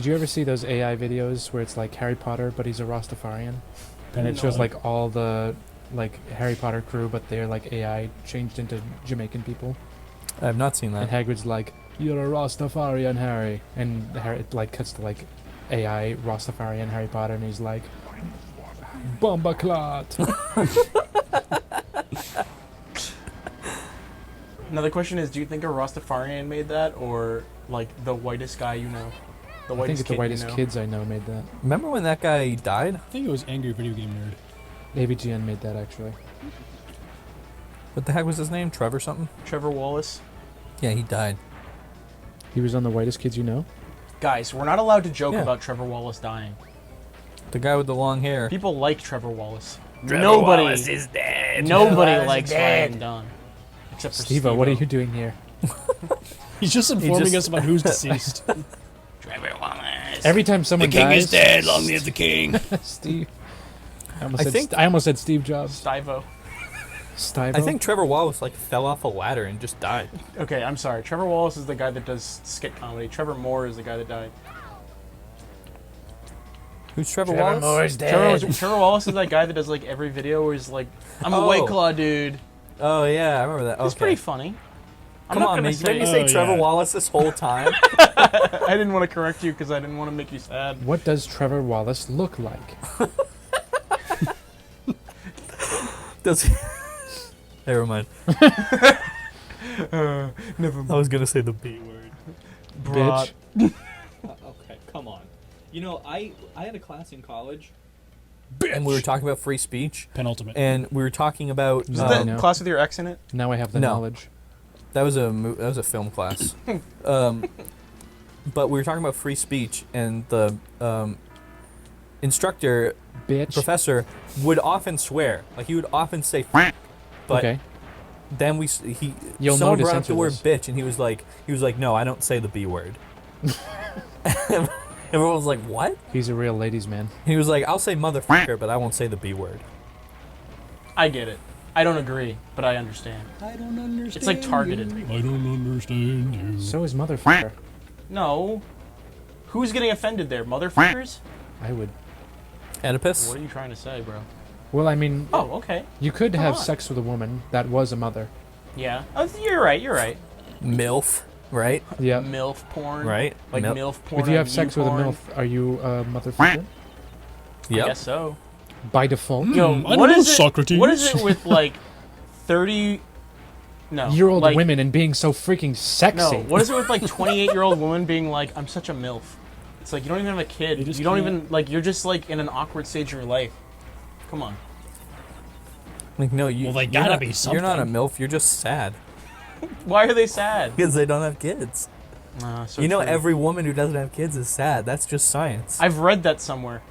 Did you ever see those AI videos where it's like Harry Potter, but he's a Rastafarian? And it shows like all the like Harry Potter crew, but they're like AI changed into Jamaican people. I have not seen that. And Hagrid's like, "You're a Rastafarian, Harry," and Harry it like cuts to like AI Rastafarian Harry Potter, and he's like, "Bomba clot." Now the question is, do you think a Rastafarian made that, or like the whitest guy you know? The I think whitest it's the kid whitest you know? kids I know made that. Remember when that guy died? I think it was Angry Video Game Nerd. AVGN made that actually. What the heck was his name? Trevor something? Trevor Wallace. Yeah, he died. He was on the whitest kids you know. Guys, we're not allowed to joke Yeah. about Trevor Wallace dying. The guy with the long hair. People like Trevor Wallace. Trevor Wallace is dead. Nobody Trevor Wallace likes is dead. Ryan Dunn. Except for Steve-O, what are Steve-O. you doing here? He's just informing us about who's deceased. Trevor Wallace. Every time someone the king dies, is dead. Long live the king. Steve. I I almost said Steve Jobs. Stivo. Stivo. I think Trevor Wallace like fell off a ladder and just died. Okay, I'm sorry. Trevor Wallace is the guy that does skit comedy. Trevor Moore is the guy that died. Who's Trevor, Trevor Wallace? Moore's dead. Trevor Wallace is that guy that does like every video where he's like, "I'm a Oh. White Claw dude." Oh yeah, I remember that. It's Okay. pretty funny. I'm Come not on, gonna man. say. Didn't you say Oh, Trevor yeah. Wallace this whole time? I didn't want to correct you because I didn't want to make you sad. What does Trevor Wallace look like? Does he? Never mind. Never I was gonna say the B word. Brought. Okay, come on. You know, I had a class in college, and we were talking about free speech, Penultimate. and we were talking about Is Oh, that no. class with your ex in it? Now I have the No. knowledge. that was a film class, but we were talking about free speech, and the instructor Bitch. professor would often swear, like he would often say, "F***," but Okay. then You'll someone know to brought up the censor word this. bitch, and he was like, no, I don't say the B word. Everyone was like, what? He's a real ladies' man. He was like, I'll say motherfucker, but I won't say the B word. I get it. I don't agree, but I understand. I don't understand. It's like targeted. I don't understand you. So is motherfucker. No. Who's getting offended there? Motherfuckers? I would. Oedipus? What are you trying to say, bro? Well, I mean, Oh, okay. you could Come have on. sex with a woman that was a mother. Yeah. Oh, you're right. You're right. MILF, right? Yeah. MILF porn. Right. Like Mil- MILF porn. If you have on sex with a YouPorn. MILF, are you a motherfucker? I Yep. guess so. By default? Yo, I what don't know, is it? Socrates. What is it with like 30? No. Year-old like, women and being so freaking sexy. No. What is it with like 28-year-old women being like, I'm such a MILF? It's like you don't even have a kid. They just You don't can't- even like. You're just like in an awkward stage of your life. Come on. Like, no, you. Well, they you're gotta not- be You're not a something. MILF, you're just sad. Why are they sad? Because they don't have kids. So You know, true. every woman who doesn't have kids is sad. That's just science. I've read that somewhere.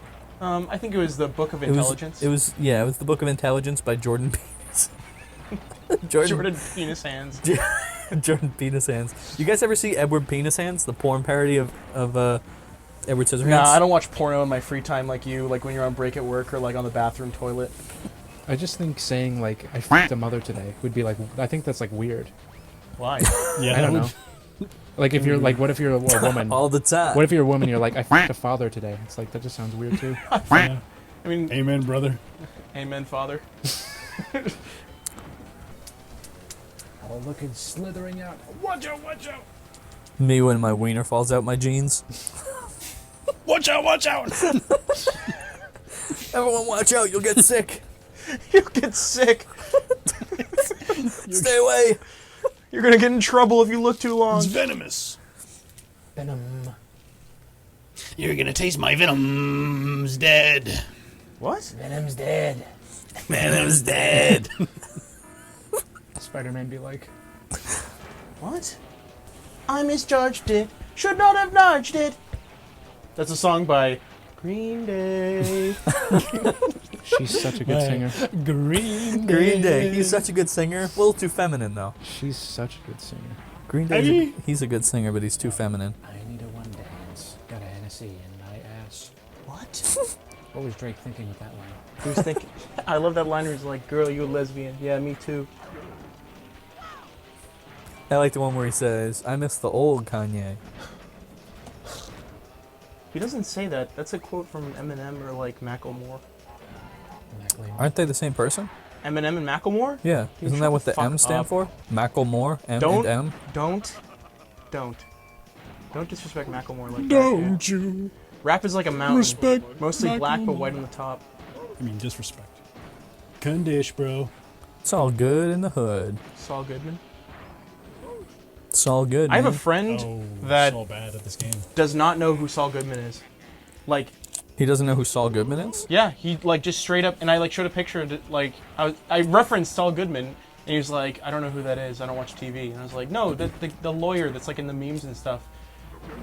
I think it was the Book of Intelligence. It was the Book of Intelligence by Jordan Penis. Jordan Penis Hands. Jordan Penis Hands. You guys ever see Edward Penis Hands, the porn parody of Edward Scissorhands? Nah, I don't watch porno in my free time like you, like when you're on break at work or like on the bathroom toilet. I just think saying, like, I fucked a mother today would be like, I think that's, like, weird. Why? Yeah, I don't that know. Like, if you're, like, what if you're a woman? all the time. What if you're a woman, you're like, I fucked a father today? It's like, that just sounds weird, too. Yeah. I mean, Amen, brother. amen, father. Oh, look, it's slithering out. Watch out, watch out! Me when my wiener falls out my jeans. Watch out, watch out! Everyone watch out, you'll get sick. You'll get sick. Stay away. You're gonna get in trouble if you look too long. It's venomous. Venom. You're gonna taste my venom's dead. What? Venom's dead. Venom's dead. Spider-Man be like, What? I misjudged it. Should not have nudged it. That's a song by Green Day. she's such a good singer. Green Green Day. He's such a good singer. A little too feminine though. She's such a good singer. Green Day. He's a good singer, but he's too feminine. I need a one dance. Got a Hennessy in my ass. What? What was Drake thinking with that line? Who's thinking? I love that line where he's like, "Girl, you a lesbian." Yeah, me too. I like the one where he says, "I miss the old Kanye." He doesn't say that. That's a quote from Eminem or like Macklemore. Aren't they the same person? Eminem and Macklemore? Yeah. Dude, Isn't shut that what the fuck M stand up. for? Macklemore? M Don't and M? don't disrespect Macklemore like that. Don't you Dude. Rap is like a mountain. respect Mostly black but Macklemore. white on the top. I mean, disrespect. Condish, bro. It's all good in the hood. Saul Goodman. It's all good, I have a man. friend Oh, that so bad at this game. does not know who Saul Goodman is. Like, He doesn't know who Saul Goodman is? yeah, he like just straight up, and I like showed a picture of it, like I referenced Saul Goodman, and he was like, I don't know who that is. I don't watch TV. And I was like, no, the lawyer that's like in the memes and stuff,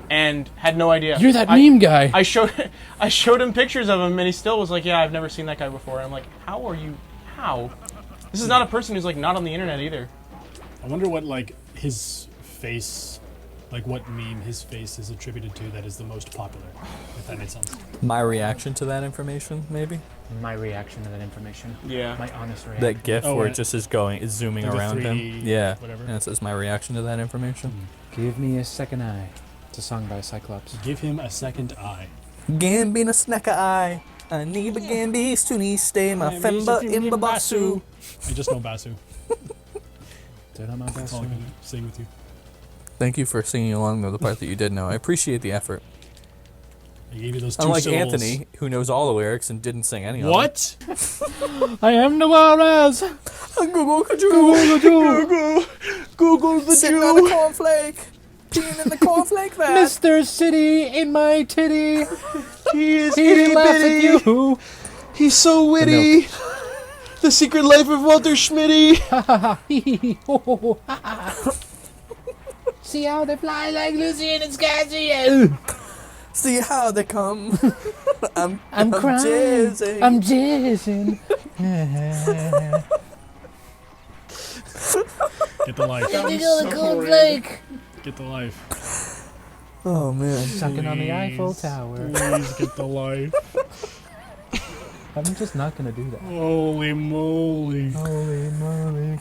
and had no idea. You're that meme guy. I showed him pictures of him, and he still was like, yeah, I've never seen that guy before. And I'm like, how are you? How? This is not a person who's like not on the internet either. I wonder what like his face, like what meme his face is attributed to that is the most popular. If that makes sense. My reaction to that information, maybe? My reaction to that information. Yeah. My honest reaction. That GIF Oh, where it and- just is zooming The around him. 3D Yeah. whatever. And it says my reaction to that information. Give me a second eye. It's a song by Cyclops. Give him a second eye. Gambina snacka eye. Ani bagambi stuni stay my femba imba basu. I just know Basu. Did I my That's best all I one? can sing with you. Thank you for singing along though, the part that you did know. I appreciate the effort. I gave you those two Unlike syllables. Anthony, who knows all the lyrics and didn't sing any of them. What? I am the Juarez. Google, could you? Google the Sitting on a cornflake. Peeing in the cornflake vat. Mr. City in my titty. He is He didn't laugh at you. He's so witty. The Secret Life of Walter Schmitty. See how they fly like Lucy and Scazzy. See how they come. I'm crying. jizzing. I'm jizzing. Get the life. Get the life. Oh man. Sucking on the Eiffel Please. Tower. Please get the life. I'm just not gonna do that. Holy moly. Holy moly.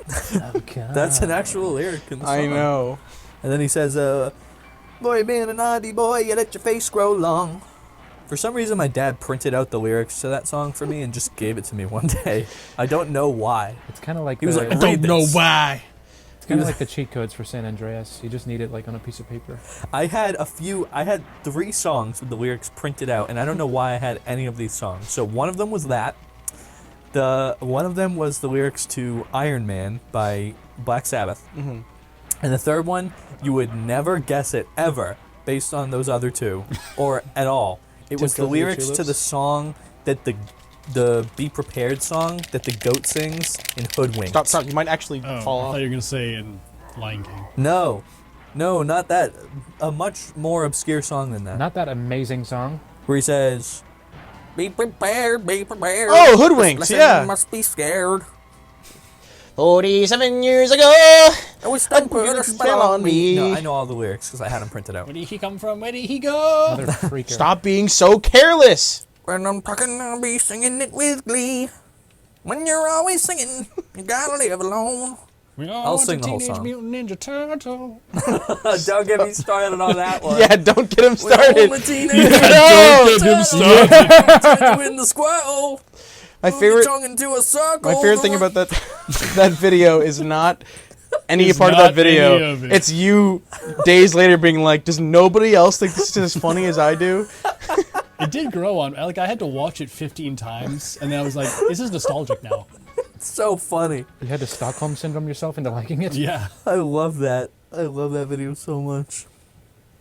That's an actual lyric in the song. I know. And then he says, boy, being a naughty boy, you let your face grow long. For some reason, my dad printed out the lyrics to that song for me and just gave it to me one day. I don't know why. It's kind of like He was like, I don't know why. it's kind of like the cheat codes for San Andreas. You just need it like on a piece of paper. I had 3 songs with the lyrics printed out, and I don't know why I had any of these songs. So one of them was that. One of them was the lyrics to Iron Man by Black Sabbath. Mm-hmm. And the third one, you would never guess it ever based on those other two or at all. It was the Tickle your lyrics to tulips? the song that the Be Prepared song that the goat sings in Hoodwinked. Stop. You might actually Oh, fall I off. thought you were going to say in Lion King. No, not that. A much more obscure song than that. Not that amazing song. Where he says, be prepared, be prepared. Oh, Hoodwinked, Listen, yeah. must be scared. 47 years ago. I was done put a spell on me. me. No, I know all the lyrics because I had them printed out. Where did he come from? Where did he go? Mother freaker. Stop being so careless. When I'm talking, I'll be singing it with glee. When you're always singing, you gotta live alone. We I'll all sing want the a whole Teenage song. Mutant Ninja Turtle. Don't get me started on that one. Yeah, don't get him We're started. all a teenage No! Don't get him started. in the squirrel. My Move your favorite, tongue into a circle. my favorite thing about that that video is not any It's part of not that video. any of it. It's you days later being like, does nobody else think this is as funny as I do? It did grow on. Like I had to watch it 15 times, and then I was like, "This is nostalgic now." It's so funny. You had to Stockholm syndrome yourself into liking it? Yeah. I love that. I love that video so much.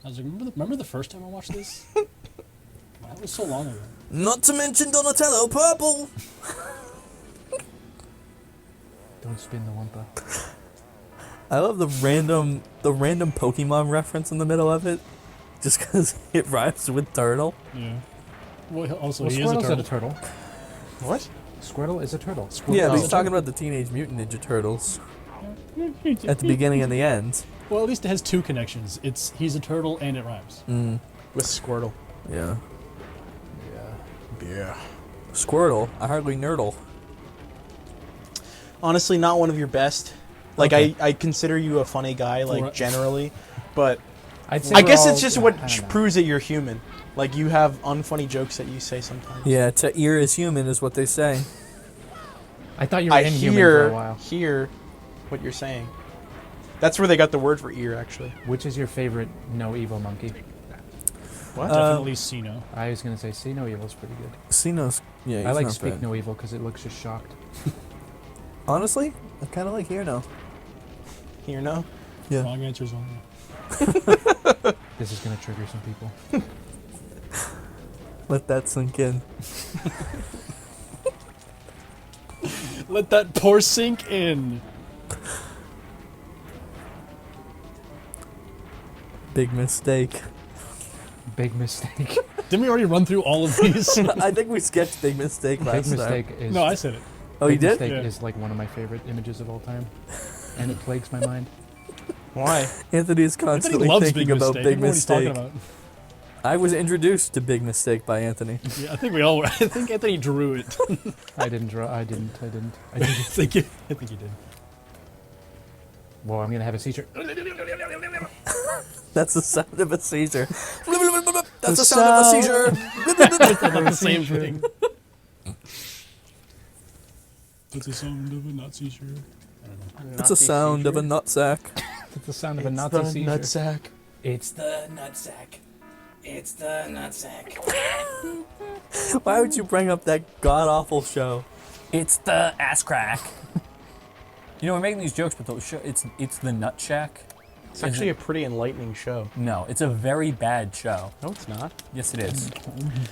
I was like, "Remember the first time I watched this? That was so long ago." Not to mention Donatello Purple. Don't spin the wumpa. I love the random Pokemon reference in the middle of it, just because it rhymes with turtle. Yeah. Well, also, Well, he is a Squirtle's turtle. a turtle. What? Squirtle is a turtle. Yeah, but Oh. he's talking about the Teenage Mutant Ninja Turtles at the beginning and the end. Well, at least it has two connections. He's a turtle and it rhymes. With Squirtle. Yeah. Yeah. Squirtle, I hardly nerdle. Honestly, not one of your best. Like, Okay. I consider you a funny guy, like, For- generally. But I'd say I we're guess all- it's just I what don't know. proves that you're human. Like, you have unfunny jokes that you say sometimes. Yeah, to ear is human is what they say. I thought you were I inhuman for a while. hear what you're saying. That's where they got the word for ear, actually. Which is your favorite no evil monkey? What? Definitely Sino. I was gonna say see no evil's pretty good. Sino's, yeah, he's I like not speak bad. no evil because it looks just shocked. Honestly, I kind of like Hear No. Hear no? Yeah. Wrong answers only. This is gonna trigger some people. Let that sink in. Let that pour sink in. Big mistake. Big mistake. Didn't we already run through all of these? I think we sketched Big Mistake last Big time. mistake is. No, I said it. Oh, you Big did? Mistake Yeah. is like one of my favorite images of all time, and it plagues my mind. Why? Anthony is Anthony constantly loves thinking Big about Mistake. Big I know what he's talking Mistake. about. I was introduced to Big Mistake by Anthony. Yeah, I think we all were. I think Anthony drew it. I didn't draw. I didn't. I think you did. Whoa! I'm gonna have a seizure. That's the sound of a seizure. That's the sound of a seizure. The same thing. That's the sound of a Nazi shirt. That's the sound of a nutsack. It's the sound of a Nazi seizure. nutsack. It's The nutsack. It's the nutsack. Why would you bring up that god awful show? It's the ass crack. You know, we're making these jokes, but it's the Nut Shack. It's actually a pretty enlightening show. No, it's a very bad show. No, it's not. Yes, it is.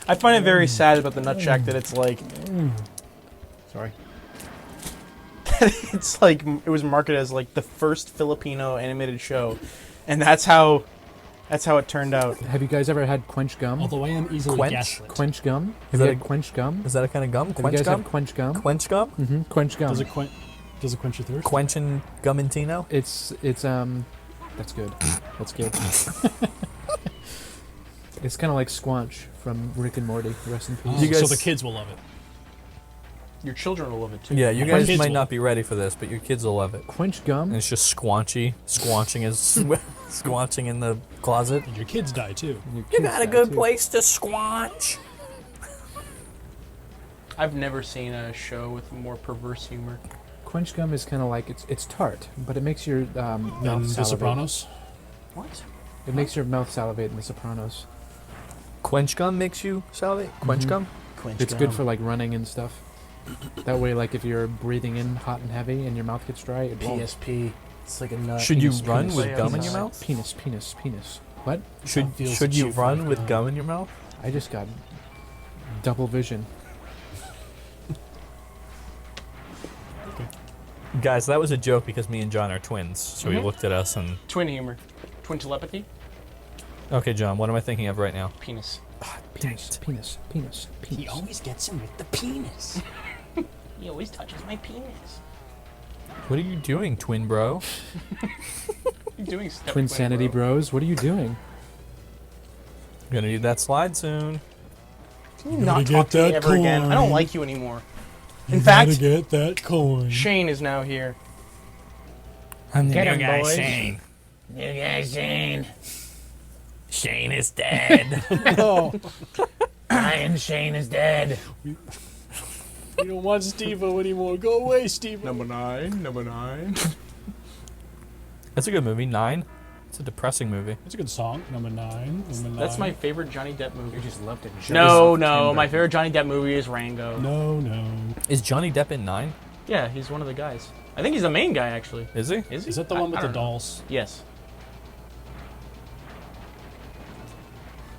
I find it very sad about the Nut Shack that it's like, sorry. it's like, it was marketed as like the first Filipino animated show. And that's how it turned out. Have you guys ever had quench gum? Although I am easily Quench? gaslit. Quench gum? Is Have that you a- had quench gum? Is that a kind of gum? Have you Quench guys gum? had quench gum? Quench gum? Mm-hmm. Quench gum. Does it quench your thirst? Quenchin Gumantino? It's that's good. That's good. It's kind of like Squanch from Rick and Morty. Rest in peace. Oh, You so guys- the kids will love it. Your children will love it too. Yeah, you My guys kids might will. not be ready for this, but your kids will love it. Quench gum? And it's just squanching is squanching in the closet. And your kids die too. Your kids die, too. place to squanch. I've never seen a show with more perverse humor. Quench gum is kind of like it's tart, but it makes your mouth And The salivate. Sopranos. What? It makes your mouth salivate in The Sopranos. Quench gum makes you salivate? Quench Mhm. gum? It's good for like running and stuff. That way, like if you're breathing in hot and heavy and your mouth gets dry, it won't. PSP. It's like a nut. Should you penis, run penis. with Way gum in your outside. mouth? Penis. What? Should feels should you cheap run like with that. gum in your mouth? I just got double vision. Guys, that was a joke because me and John are twins. So he Mhm. looked at us and Twin humor. Twin telepathy. okay, John, what am I thinking of right now? Penis. Penis. He always gets him with the penis. He always touches my penis. What are you doing, twin bro? You're doing stuff. Twin sanity bros, what are you doing? Gonna need that slide soon. Can you You not gotta talk get to me that ever again? I don't coin. like you anymore. You In fact, gotta get that coin. Shane is now here. I'm the Get new him, guy, boys. Shane. New guy Shane. Shane is dead. No, Ryan Shane is dead. we don't want Steve-O anymore. Go away, Steve-O. Number 9. That's a good movie. 9. It's a depressing movie. That's a good song. Number 9. That's my favorite Johnny Depp movie. You just loved it. No. My favorite Johnny Depp movie is Rango. No. Is Johnny Depp in 9? Yeah, he's one of the guys. I think he's the main guy, actually. Is he? Is he? Is that the I- one with I the don't know. dolls? Yes.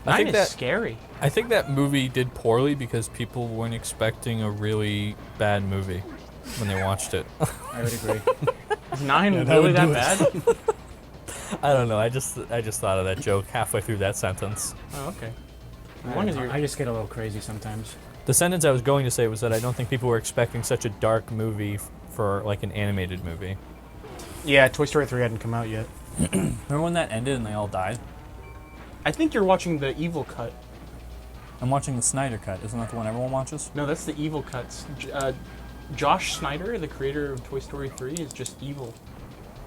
I 9 think is that- scary. I think that movie did poorly because people weren't expecting a really bad movie when they watched it. I would agree. Is 9 Yeah, that really would that do it. bad? I don't know. I just thought of that joke halfway through that sentence. Oh, okay. I One don't is know, your- I just get a little crazy sometimes. The sentence I was going to say was that I don't think people were expecting such a dark movie for like an animated movie. Yeah, Toy Story 3 hadn't come out yet. Remember when that ended and they all died? I think you're watching the evil cut. I'm watching the Snyder cut. Isn't that the one everyone watches? No, that's the evil cuts. Josh Snyder, the creator of Toy Story 3, is just evil.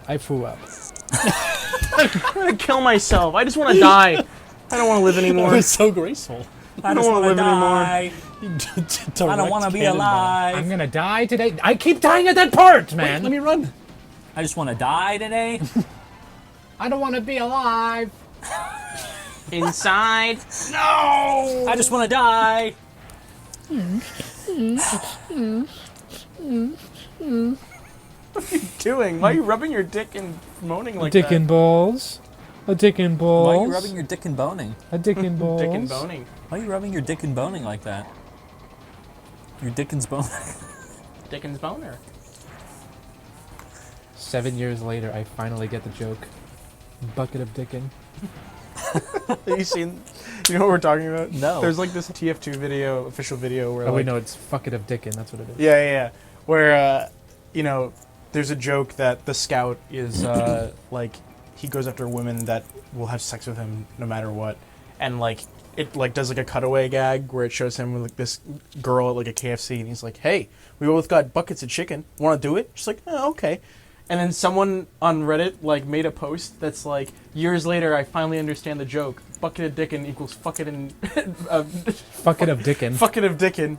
I foo up. I'm gonna kill myself. I just want to die. I don't want to live That anymore. was so graceful. I don't just wanna want to live anymore. die. I don't want to be alive. I'm gonna die today. I keep dying at that part, man. Let me run. I just want to die today. I don't want to be alive. Inside. No. I just want to die. What are you doing? Why are you rubbing your dick and moaning like Dick that? and balls. A dick and balls. Why are you rubbing your dick and boning? A dick and balls. Dick and boning. Why are you rubbing your dick and boning like that? Your Dickens boner. Dickens boner. 7 years later, I finally get the joke. Bucket of dickin'. Have you seen? You know what we're talking about? No. There's like this TF2 video, official video where Oh like, wait, no, it's bucket of dickin'. That's what it is. Yeah, yeah, yeah. Where, you know, there's a joke that the scout is, like, he goes after women that will have sex with him no matter what. And, like, it, like, does, like, a cutaway gag where it shows him with, like, this girl at, like, a KFC. And he's like, hey, we both got buckets of chicken. Want to do it? She's like, oh, okay. And then someone on Reddit, like, made a post that's like, years later, I finally understand the joke. Bucket of dickin' equals fucking and... Bucket of dickin'. Bucket of dickin'.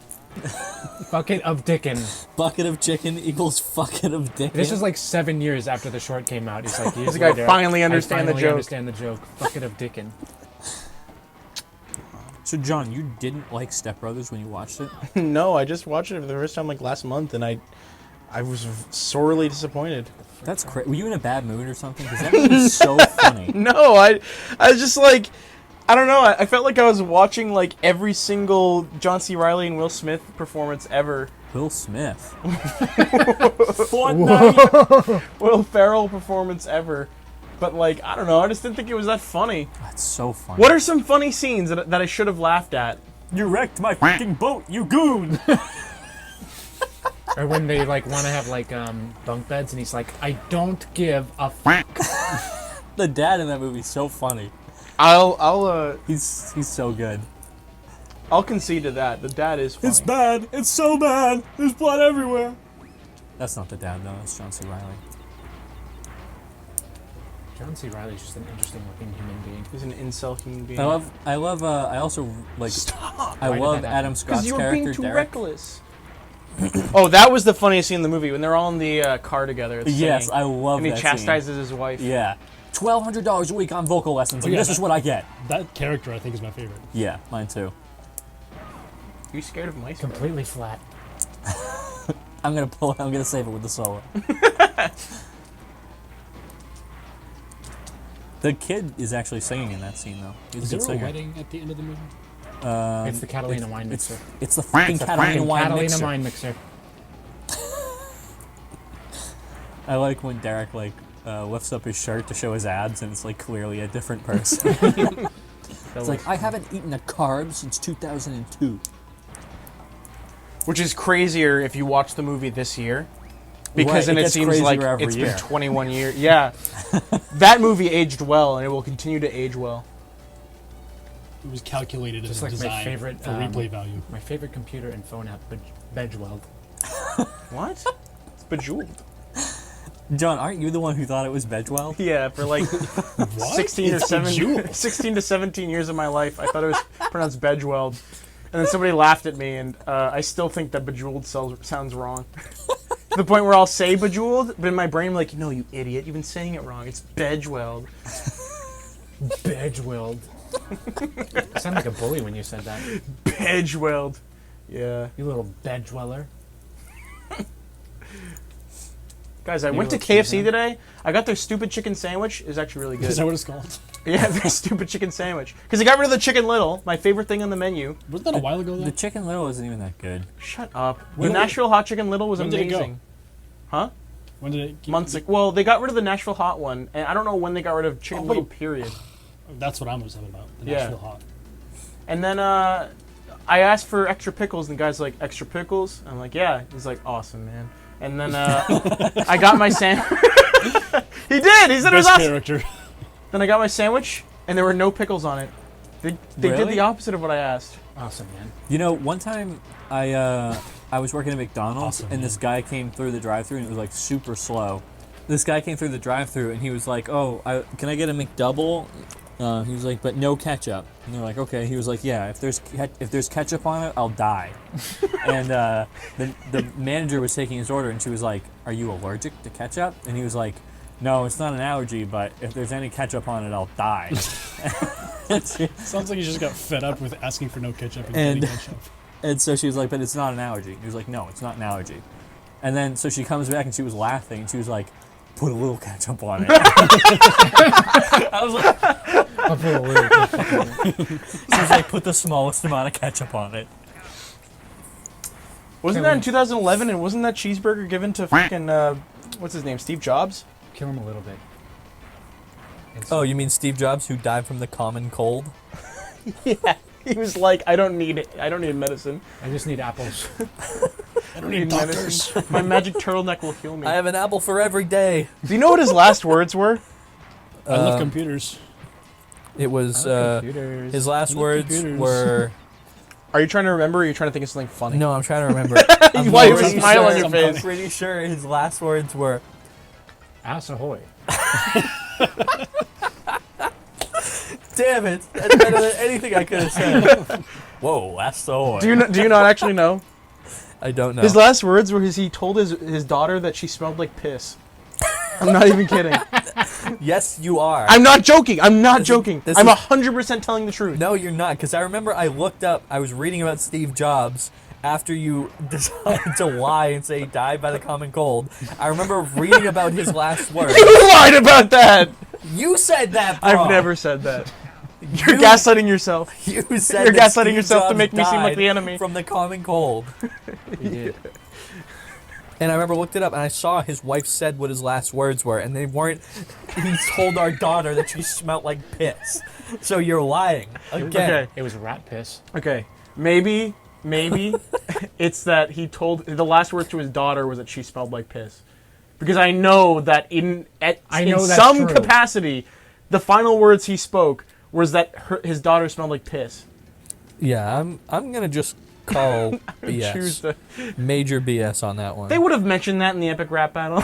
Bucket of dickin'. Bucket of chicken equals bucket of dick. This is like 7 years after the short came out. He's like, years He's like, later, I finally understand the finally joke. understand the joke. Bucket of dickin'. So, John, you didn't like Step Brothers when you watched it? No, I just watched it for the first time, like, last month, and I was sorely disappointed. That's crazy. Were you in a bad mood or something? Because that movie's so funny. No, I was just like, I don't know. I felt like I was watching like every single John C. Reilly and Will Smith performance ever. Will Smith. Will Ferrell performance ever. But like, I don't know. I just didn't think it was that funny. That's so funny. What are some funny scenes that I should have laughed at? You wrecked my fucking boat, you goon! Or when they like want to have like bunk beds, and he's like, I don't give a fuck. The dad in that movie's so funny. He's He's so good. I'll concede to that. The dad is funny. It's bad. It's so bad. There's blood everywhere. That's not the dad though. That's John C. Reilly. John C. Reilly's just an interesting looking human being. He's an incel human being. I also like. Stop. I Why did love that happen? Adam Scott's Because you were character, being too Derek. reckless. Oh, that was the funniest scene in the movie when they're all in the car together. Yes, singing, I love and he that chastises his wife. scene. Yeah. $1,200 a week on vocal lessons, and yeah, this is what I get. That character, I think, is my favorite. Yeah, mine too. Are you scared of mice? bro? Completely flat. I'm gonna save it with the solo. The kid is actually singing in that scene though. He's Is a good there a singer. wedding at the end of the movie? It's the Catalina wine It's mixer. it's the fucking Catalina Fucking wine Catalina mixer. wine mixer. I like when Derek lifts up his shirt to show his abs, and it's like clearly a different person. It's like, I haven't eaten a carb since 2002. Which is crazier if you watch the movie this year. Because Right, then it it gets seems like crazier every it's year. been 21 years. Yeah. That movie aged well, and it will continue to age well. It was calculated Just as like my design favorite, for replay value. My favorite computer and phone app, Bedgeweld. What? It's Bejeweled. John, aren't you the one who thought it was Bedwell? Yeah, for like What? 16 or It's 17, Bejeweled. 16 to 17 years of my life, I thought it was pronounced Bedgeweld. And then somebody laughed at me, and I still think that Bejeweled sounds wrong. To the point where I'll say Bejeweled, but in my brain I'm like, no, you idiot, you've been saying it wrong. It's Bedgeweld. Bedgeweld. You sound like a bully when you said that. Bedgeweld. Yeah. You little bedweller. Guys, I You went to little KFC cheesehead. today. I got their stupid chicken sandwich. It's actually really good. Is that what it's called? Yeah, their stupid chicken sandwich. Because they got rid of the Chicken Little, my favorite thing on the menu. Wasn't that a while ago, though? The Chicken Little isn't even that good. Shut up. When The did it- Nashville Hot Chicken Little was when did it go? amazing. Huh? When did it... Months ago. Well, they got rid of the Nashville Hot one, and I don't know when they got rid of Chicken Oh, Little, wait. period. That's what I was talking about. The Yeah. Nashville Hot. And then I asked for extra pickles, and the guy's like, extra pickles? I'm like, yeah. He's like, awesome, man. And then I got my sandwich. He did! He said it was Best awesome! character. Then I got my sandwich, and there were no pickles on it. They did Really? the opposite of what I asked. Awesome, man. You know, one time I was working at McDonald's, Awesome, and this guy came through the drive-thru, and it was like super slow. this guy came through the drive-thru and he was like, "Oh, can I get a McDouble?" He was like, "But no ketchup." And they're like, "Okay." He was like, "Yeah, if there's ketchup on it, I'll die." And the manager was taking his order, and she was like, "Are you allergic to ketchup?" And he was like, "No, it's not an allergy, but if there's any ketchup on it, I'll die." Sounds like you just got fed up with asking for no ketchup and And- getting ketchup. And so she was like, "But it's not an allergy." And he was like, "No, it's not an allergy." And then so she comes back and she was laughing and she was like, "Put a little ketchup on it." I was like, I'll put a little ketchup on it. she was like, "Put the smallest amount of ketchup on it." Wasn't that in 2011? And wasn't that cheeseburger given to fucking what's his name, Steve Jobs? Kill him a little bit. It's- Oh, you mean Steve Jobs, who died from the common cold? Yeah. He was like, I don't need it. I don't need medicine. I just need apples. I don't need medicine. My magic turtleneck will heal me. I have an apple for every day. Do you know what his last words were? I love computers. It was Computers. his last I love words computers. were. Are you trying to remember, or are you trying to think of something funny? No, I'm trying to remember. Why is a pretty smile on sure- your I'm face? pretty sure his last words were. Ass ahoy. Damn it! That's better than anything I could have said. Whoa, that's so. Do you not actually know? I don't know. His last words were he told his daughter that she smelled like piss. I'm not even kidding. Yes, you are. I'm not joking. I'm not joking. this I'm is- 100% telling the truth. No, you're not. Because I remember I looked up. I was reading about Steve Jobs after you decided to lie and say he died by the common cold. I remember reading about his last words. You lied about that. You said that, bro. I've never said that. You're gaslighting yourself. You said You're that gaslighting Steve yourself to Jobs make me seem like died the enemy. from the common cold. He did. And I remember looked it up, and I saw his wife said what his last words were, and they weren't. He told our daughter that she smelled like piss. So you're lying again. Okay. It was rat piss. Okay. Maybe it's that he told the last words to his daughter was that she smelled like piss. Because I know that in that's some true. capacity, the final words he spoke was that his daughter smelled like piss. Yeah, I'm gonna just call Choose BS. the. Major BS on that one. They would have mentioned that in the epic rap battle.